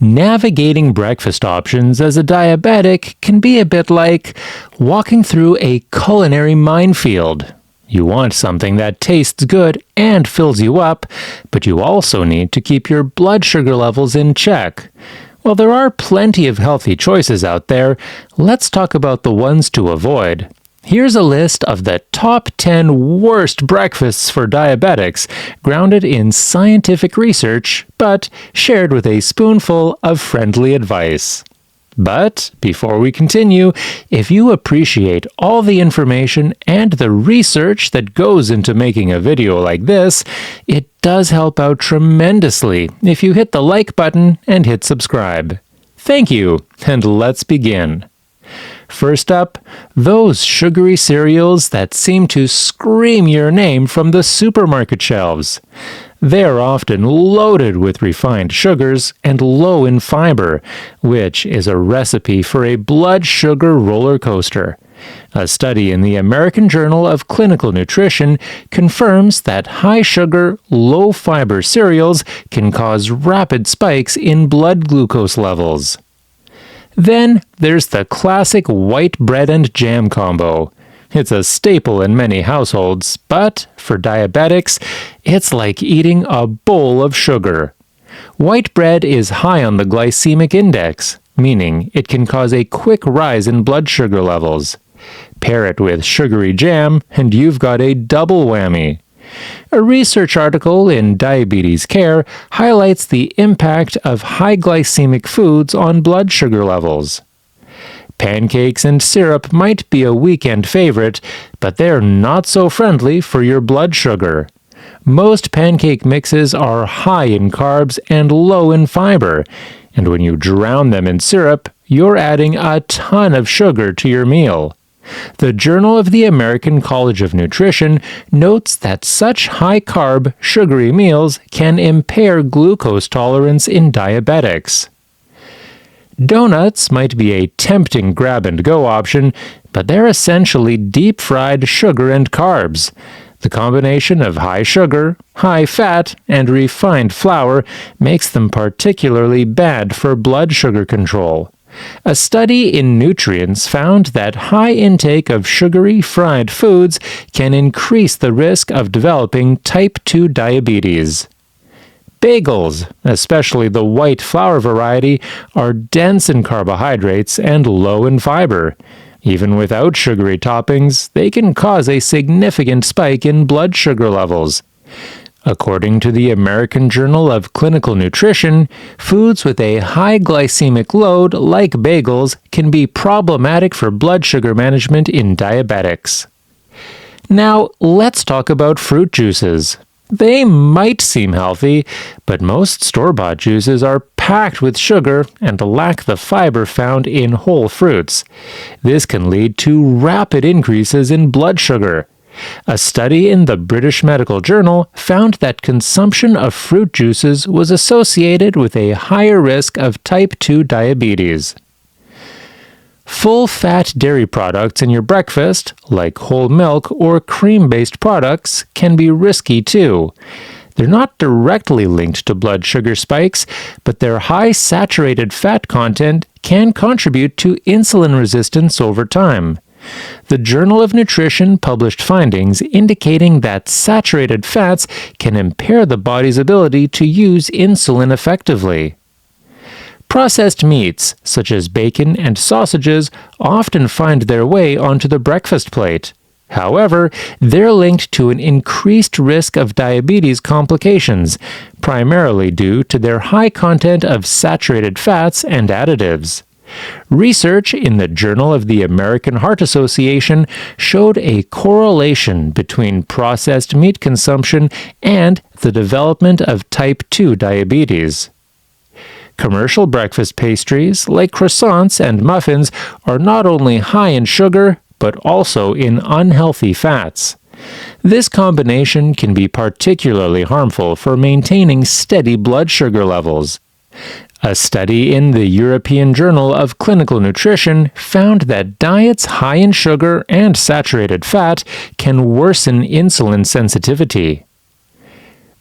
Navigating breakfast options as a diabetic can be a bit like walking through a culinary minefield. You want something that tastes good and fills you up, but you also need to keep your blood sugar levels in check. While there are plenty of healthy choices out there, let's talk about the ones to avoid. Here's a list of the top 10 worst breakfasts for diabetics, grounded in scientific research, but shared with a spoonful of friendly advice. But before we continue, if you appreciate all the information and the research that goes into making a video like this, it does help out tremendously if you hit the like button and hit subscribe. Thank you, and let's begin. First up, those sugary cereals that seem to scream your name from the supermarket shelves. They're often loaded with refined sugars and low in fiber, which is a recipe for a blood sugar roller coaster. A study in the American Journal of Clinical Nutrition confirms that high-sugar, low-fiber cereals can cause rapid spikes in blood glucose levels. Then there's the classic white bread and jam combo. It's a staple in many households, but for diabetics, it's like eating a bowl of sugar. White bread is high on the glycemic index, meaning it can cause a quick rise in blood sugar levels. Pair it with sugary jam, and you've got a double whammy. A research article in Diabetes Care highlights the impact of high glycemic foods on blood sugar levels. Pancakes and syrup might be a weekend favorite, but they're not so friendly for your blood sugar. Most pancake mixes are high in carbs and low in fiber, and when you drown them in syrup, you're adding a ton of sugar to your meal. The Journal of the American College of Nutrition notes that such high-carb, sugary meals can impair glucose tolerance in diabetics. Donuts might be a tempting grab-and-go option, but they're essentially deep-fried sugar and carbs. The combination of high sugar, high fat, and refined flour makes them particularly bad for blood sugar control. A study in Nutrients found that high intake of sugary fried foods can increase the risk of developing type 2 diabetes. Bagels, especially the white flour variety, are dense in carbohydrates and low in fiber. Even without sugary toppings, they can cause a significant spike in blood sugar levels. According to the American Journal of Clinical Nutrition, foods with a high glycemic load, like bagels, can be problematic for blood sugar management in diabetics. Now, let's talk about fruit juices. They might seem healthy, but most store-bought juices are packed with sugar and lack the fiber found in whole fruits. This can lead to rapid increases in blood sugar. A study in the British Medical Journal found that consumption of fruit juices was associated with a higher risk of type 2 diabetes. Full-fat dairy products in your breakfast, like whole milk or cream-based products, can be risky too. They're not directly linked to blood sugar spikes, but their high saturated fat content can contribute to insulin resistance over time. The Journal of Nutrition published findings indicating that saturated fats can impair the body's ability to use insulin effectively. Processed meats, such as bacon and sausages, often find their way onto the breakfast plate. However, they're linked to an increased risk of diabetes complications, primarily due to their high content of saturated fats and additives. Research in the Journal of the American Heart Association showed a correlation between processed meat consumption and the development of type 2 diabetes. Commercial breakfast pastries, like croissants and muffins, are not only high in sugar, but also in unhealthy fats. This combination can be particularly harmful for maintaining steady blood sugar levels. A study in the European Journal of Clinical Nutrition found that diets high in sugar and saturated fat can worsen insulin sensitivity.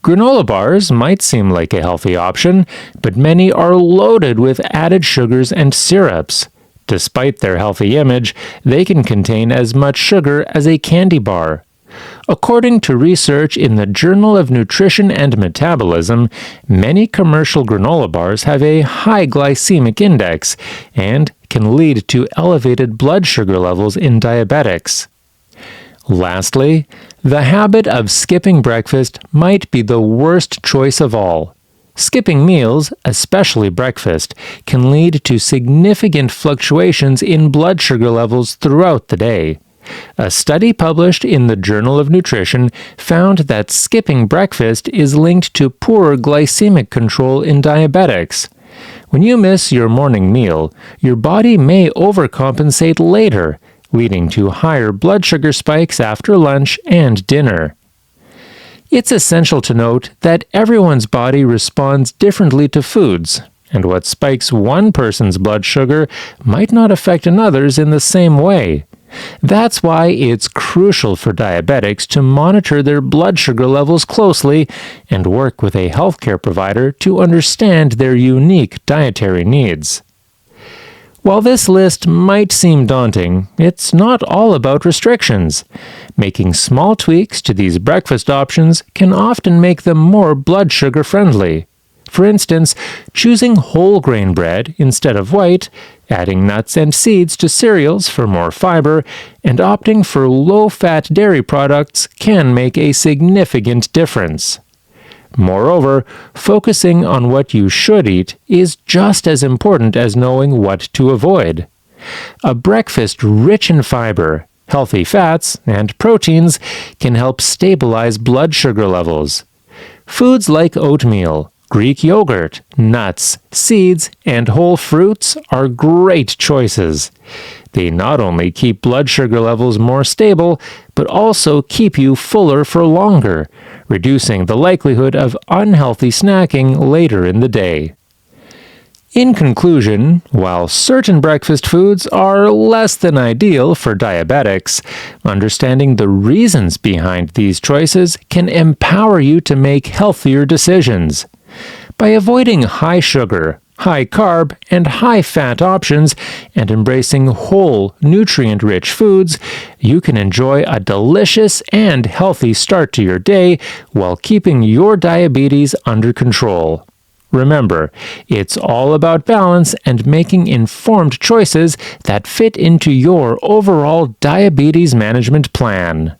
Granola bars might seem like a healthy option, but many are loaded with added sugars and syrups. Despite their healthy image, they can contain as much sugar as a candy bar. According to research in the Journal of Nutrition and Metabolism, many commercial granola bars have a high glycemic index and can lead to elevated blood sugar levels in diabetics. Lastly, the habit of skipping breakfast might be the worst choice of all. Skipping meals, especially breakfast, can lead to significant fluctuations in blood sugar levels throughout the day. A study published in the Journal of Nutrition found that skipping breakfast is linked to poorer glycemic control in diabetics. When you miss your morning meal, your body may overcompensate later, leading to higher blood sugar spikes after lunch and dinner. It's essential to note that everyone's body responds differently to foods, and what spikes one person's blood sugar might not affect another's in the same way. That's why it's crucial for diabetics to monitor their blood sugar levels closely and work with a healthcare provider to understand their unique dietary needs. While this list might seem daunting, it's not all about restrictions. Making small tweaks to these breakfast options can often make them more blood sugar friendly. For instance, choosing whole grain bread instead of white, adding nuts and seeds to cereals for more fiber, and opting for low-fat dairy products can make a significant difference. Moreover, focusing on what you should eat is just as important as knowing what to avoid. A breakfast rich in fiber, healthy fats, and proteins can help stabilize blood sugar levels. Foods like oatmeal, Greek yogurt, nuts, seeds, and whole fruits are great choices. They not only keep blood sugar levels more stable, but also keep you fuller for longer, reducing the likelihood of unhealthy snacking later in the day. In conclusion, while certain breakfast foods are less than ideal for diabetics, understanding the reasons behind these choices can empower you to make healthier decisions. By avoiding high sugar, high carb, and high fat options and embracing whole, nutrient-rich foods, you can enjoy a delicious and healthy start to your day while keeping your diabetes under control. Remember, it's all about balance and making informed choices that fit into your overall diabetes management plan.